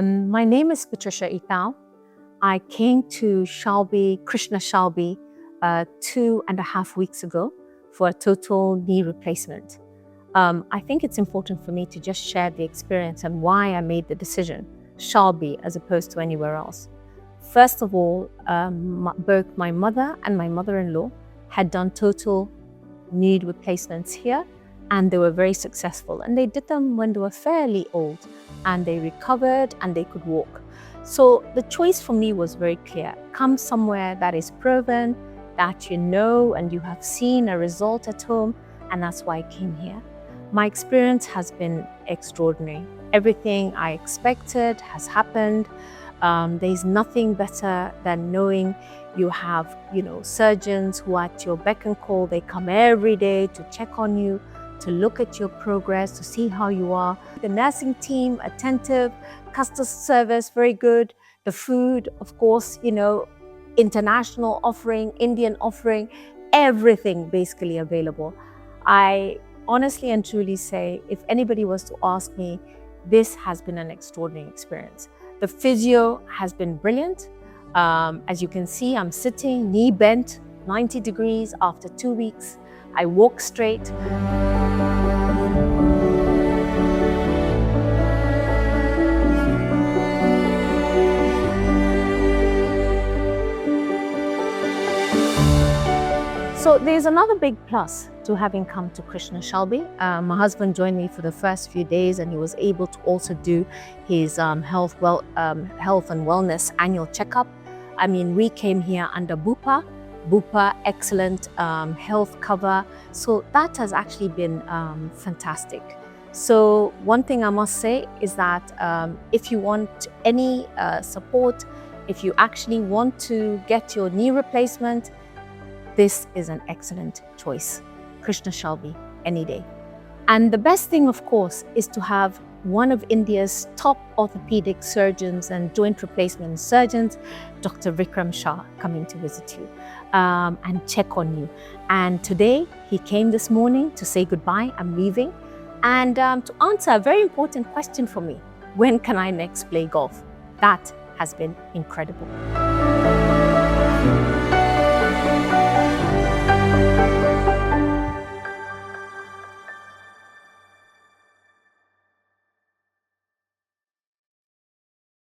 My name is Patricia Ithau. I came to Krishna Shalby 2.5 weeks ago for a total knee replacement. I think it's important for me to just share the experience and why I made the decision, Shalby as opposed to anywhere else. First of all, both my mother and my mother-in-law had done total knee replacements here, and they were very successful. And they did them when they were fairly old, and they recovered and they could walk. So the choice for me was very clear. Come somewhere that is proven, that you know and you have seen a result at home, and that's why I came here. My experience has been extraordinary. Everything I expected has happened. There's nothing better than knowing you have, surgeons who are at your beck and call. They come every day to check on you, to look at your progress, to see how you are. The nursing team, attentive, customer service, very good. The food, of course, international offering, Indian offering, everything basically available. I honestly and truly say, if anybody was to ask me, this has been an extraordinary experience. The physio has been brilliant. As you can see, I'm sitting, knee bent, 90 degrees after 2 weeks. I walk straight. So there's another big plus to having come to Krishna Shalby. My husband joined me for the first few days, and he was able to also do his health and wellness annual checkup. I mean, we came here under Bupa, excellent health cover. So that has actually been fantastic. So one thing I must say is that if you want any support, if you actually want to get your knee replacement, this is an excellent choice. Krishna Shalby, any day. And the best thing, of course, is to have one of India's top orthopedic surgeons and joint replacement surgeons, Dr. Vikram Shah, coming to visit you and check on you. And today, he came this morning to say goodbye. I'm leaving. And to answer a very important question for me, when can I next play golf? That has been incredible.